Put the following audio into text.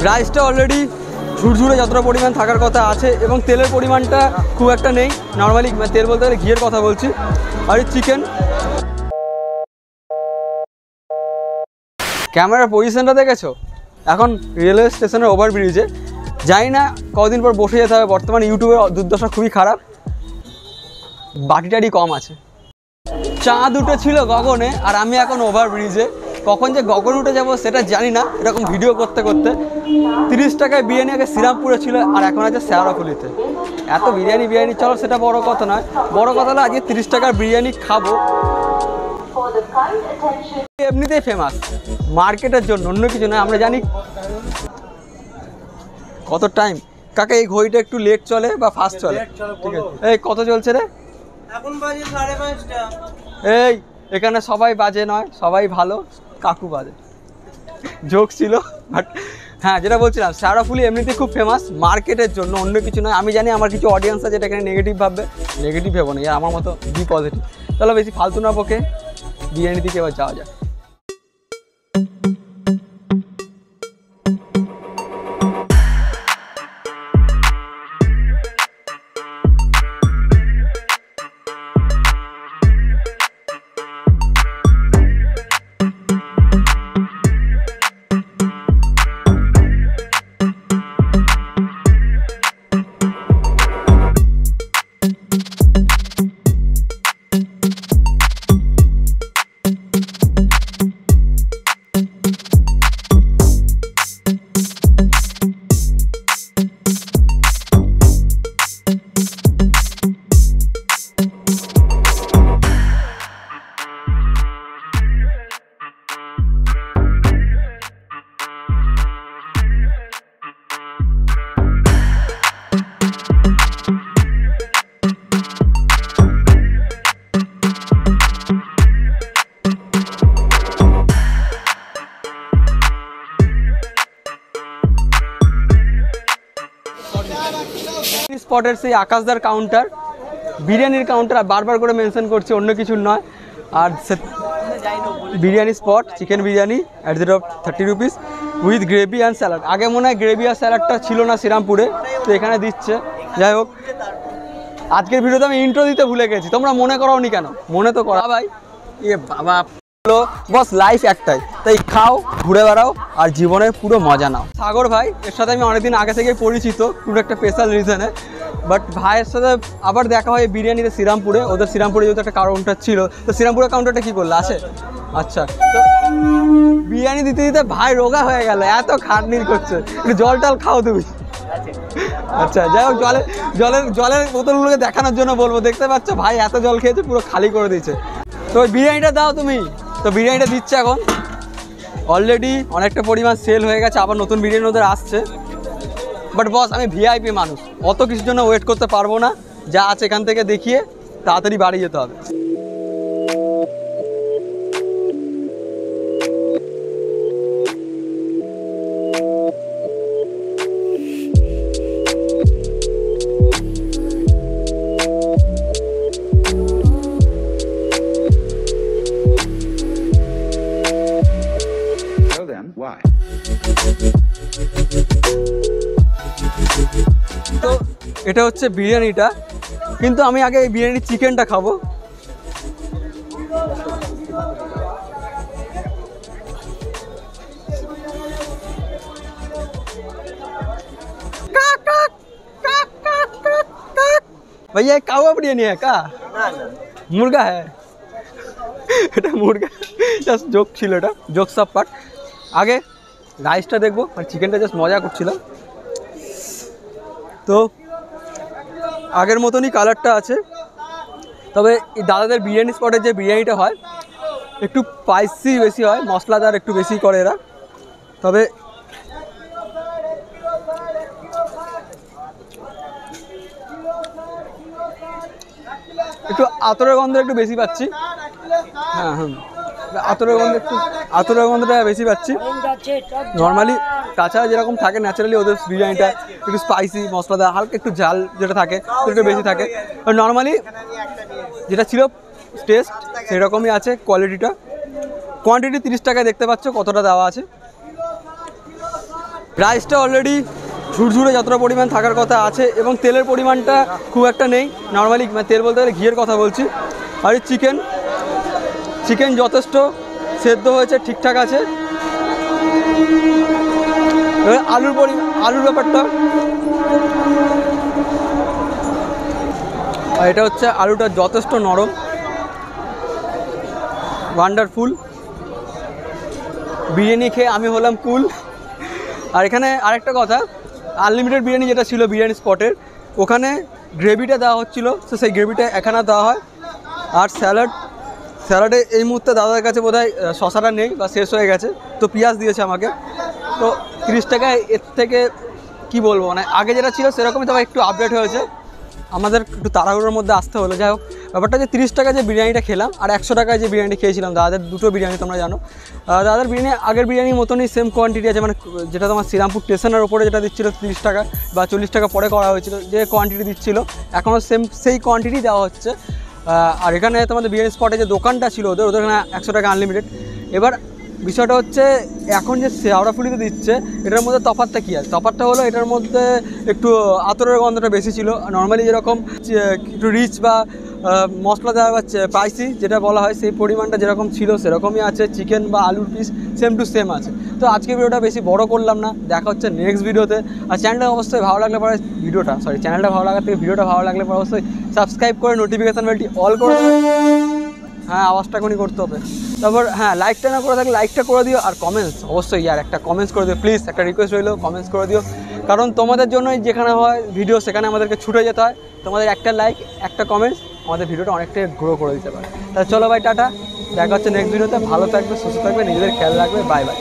রাইসটা অলরেডি ঝুরঝুরে যতটা পরিমাণ থাকার কথা আছে এবং তেলের পরিমাণটা খুব একটা নেই। নর্মালি তেল বলতে গেলে ঘিয়ের কথা বলছি। আর চিকেন, ক্যামেরার পজিশনটা দেখেছো? এখন রেলওয়ে স্টেশনের ওভারব্রিজে, জানি না কদিন পর বসে যেতে হবে। বর্তমানে ইউটিউবের দুর্দশা খুবই খারাপ, বাটিটারি কম আছে। চাঁদ উঠেছিল গগনে আর আমি এখন ওভারব্রিজে। কখন যে গগন উঠে যাবো সেটা জানি না। এরকম ভিডিও করতে করতে 30 টাকায় বিরিয়ানি আগে শ্রীরামপুরে ছিল আর এখন আছে শেওরাফুলিতে। এত বিরিয়ানি চলো, সেটা বড় কথা নয়। বড় কথা হলো আজকে 30 টাকার বিরিয়ানি খাবো। এমনিতেই ফেমাস মার্কেটের জন্য, অন্য কিছু নয়। আমরা জানি কত টাইম কাকা এই ঘড়িটা একটু লেট চলে বা ফাস্ট চলে? ঠিক আছে, এই কত চলছে রে? এখন বাজে 5:30টা। এই এখানে সবাই বাজে নয়, সবাই ভালো, কাকু বাজে। জোক ছিল, বাট হ্যাঁ যেটা বলছিলাম, শেওরাফুলি এমনিতে খুব ফেমাস মার্কেটের জন্য, অন্য কিছু নয়। আমি জানি আমার কিছু অডিয়েন্স আছে যেটা এখানে নেগেটিভ ভাববে, নেগেটিভ ভেবো না, আমার মতো বি পজিটিভ। চলো বেশি ফালতু না বকে বিরিয়ানি দিকে এবার যাওয়া যায়। স্পটের সেই আকাশদার কাউন্টার, বিরিয়ানির কাউন্টার, বারবার করে মেনশন করছি, অন্য কিছুর নয়। আর biryani spot, chicken biryani at the rate of 30 rupees with gravy and salad. আগে মনে হয় গ্রেভি আর স্যালাডটা ছিল না শ্রীরামপুরে, তো এখানে দিচ্ছে। যাই হোক, আজকের ভিডিওতে আমি ইন্ট্রো দিতে ভুলে গেছি, তোমরা মনে করাওনি কেন? মনে তো করা ভাই। এ বাবা, বস লাইফ একটাই, তাই খাও, ঘুরে বেড়াও আর জীবনের পুরো মজা নাও। সাগর ভাই, এর সাথে আমি অনেকদিন আগে থেকে পরিচিত, পুরো একটা স্পেশাল রিজনে। বাট ভাইয়ের সাথে আবার দেখা হয় বিরিয়ানিতে শ্রীরামপুরে। ওদের শ্রীরামপুরে যেহেতু একটা কাউন্টার ছিল, তো শ্রীরামপুরের কাউন্টারটা কী করলো আসে? আচ্ছা, তো বিরিয়ানি দিতে দিতে ভাই রোগা হয়ে গেল, এত খাটনির করছে। একটু জল টল খাও তুমি। আচ্ছা যাই হোক, জলের বোতলগুলোকে দেখানোর জন্য বলবো, দেখতে পাচ্ছ ভাই এত জল খেয়েছে পুরো খালি করে দিয়েছে। তো ওই বিরিয়ানিটা দাও তুমি। তো বিরিয়ানিটা দিচ্ছে এখন, অলরেডি অনেকটা পরিমাণ সেল হয়ে গেছে, আবার নতুন বিরিয়ানি ওদের আসছে। বাট বস, আমি ভিআইপি মানুষ, অত কিছুর জন্য ওয়েট করতে পারবো না। যা আছে এখান থেকে দেখিয়ে তাড়াতাড়ি বাড়ি যেতে হবে। তো এটা হচ্ছে বিরিয়ানিটা, কিন্তু আমি আগে এই বিরিয়ানির চিকেনটা খাবো। भैया ये कावा बिरयानी है का? मुर्गा है। এটা মুরগা, জাস্ট জোক ছিল, এটা জোক সব পার্ট। আগে রাইসটা দেখবো, আর চিকেনটা জাস্ট মজা করছিলাম। তো আগের মতনই কালারটা আছে, তবে এই দাদাদের বিরিয়ানি স্পটের যে বিরিয়ানিটা হয় একটু স্পাইসি বেশি হয়, মশলাদার একটু বেশি করে এরা। তবে একটু আতরের গন্ধ একটু বেশি পাচ্ছি। হ্যাঁ হ্যাঁ, আতরের গন্ধটা বেশি পাচ্ছি। নর্মালি তাছাড়া যেরকম থাকে ন্যাচারালি ওদের বিরিয়ানিটা একটু স্পাইসি, মশলাদার, হালকা একটু ঝাল যেটা থাকে একটু বেশি থাকে। নর্মালি যেটা ছিল টেস্ট সেরকমই আছে, কোয়ালিটিটা। কোয়ান্টিটি 30 টাকায় দেখতে পাচ্ছ কতটা দেওয়া আছে। রাইসটা অলরেডি ঝুরঝুরে যতটা পরিমাণ থাকার কথা আছে এবং তেলের পরিমাণটা খুব একটা নেই, নর্মালি মানে তেল বলতে গেলে ঘিয়ের কথা বলছি। আর এই চিকেন যথেষ্ট সেদ্ধ হয়েছে, ঠিকঠাক আছে। এবার আলুর ব্যাপারটা, আর এটা হচ্ছে আলুটা যথেষ্ট নরম, ওয়ান্ডারফুল। বিরিয়ানি খেয়ে আমি হলাম কুল। আর এখানে আরেকটা কথা, আনলিমিটেড বিরিয়ানি যেটা ছিল বিরিয়ানি স্পটের, ওখানে গ্রেভিটা দেওয়া হচ্ছিলো, তো সেই গ্রেভিটা এখানে দেওয়া হয়। আর স্যালাডে এই মুহূর্তে দাদার কাছে বোধহয় শশাটা নেই বা শেষ হয়ে গেছে, তো পেঁয়াজ দিয়েছে আমাকে। তো 30 টাকায় এর থেকে কি বলবো, মানে আগে যেটা ছিল সেরকমই, তবে একটু আপডেট হয়েছে। আমাদের একটু তাড়াহুড়োর মধ্যে আসতে হলো। যাই হোক, ব্যাপারটা যে 30 টাকা যে বিরিয়ানিটা খেলাম আর 100 টাকায় যে বিরিয়ানি খেয়েছিলাম, দাদাদের দুটো বিরিয়ানি তোমরা জানো। দাদাদের বিরিয়ানি আগের বিরিয়ানির মতনই সেম কোয়ান্টিটি আছে, মানে যেটা তোমার শ্রীরামপুর স্টেশনের ওপরে যেটা দিচ্ছিলো 30 টাকা বা 40 টাকা পরে করা হয়েছিল, যে কোয়ান্টিটি দিচ্ছিলো এখনও সেই কোয়ান্টিটি দেওয়া হচ্ছে। আর এখানে তোমাদের বিরিয়ানি স্পটে যে দোকানটা ছিল ওদের এখানে 100 টাকা আনলিমিটেড। এবার বিষয়টা হচ্ছে এখন যে শেওরাফুলিতে দিচ্ছে এটার মধ্যে তফাৎটা কী আছে? তফাৎটা হলো এটার মধ্যে একটু আতরের গন্ধটা বেশি ছিল। নর্মালি যেরকম একটু রিচ বা মশলা দেওয়া বা স্পাইসি যেটা বলা হয়, সেই পরিমাণটা যেরকম ছিল সেরকমই আছে। চিকেন বা আলুর পিস সেম টু সেম আছে। তো আজকে ভিডিওটা বেশি বড় করলাম না, দেখা হচ্ছে নেক্সট ভিডিওতে। আর চ্যানেলটা অবশ্যই ভালো লাগলে পরে চ্যানেলটা ভালো লাগার থেকে ভিডিওটা ভালো লাগলে পরে অবশ্যই সাবস্ক্রাইব করে নোটিফিকেশান বেলটি অল করে দেবেন। হ্যাঁ, আওয়াজটা এখনই করতে হবে। তারপর হ্যাঁ, লাইকটা না করে থাকলে লাইকটা করে দিও, আর কমেন্টস অবশ্যই একটা কমেন্টস করে দিও প্লিজ, একটা রিকোয়েস্ট রইলো, কমেন্টস করে দিও। কারণ তোমাদের জন্যই যেখানে হয় ভিডিও সেখানে আমাদেরকে ছুটে যেতে হয়। তোমাদের একটা লাইক, একটা কমেন্টস আমাদের ভিডিওটা অনেকটাই গ্রো করে দিতে পারে। তাহলে চলো ভাই, টাটা, দেখা হচ্ছে নেক্সট ভিডিওতে। ভালো থাকবে, সুস্থ থাকবে, নিজেদের খেয়াল রাখবে, বাই বাই।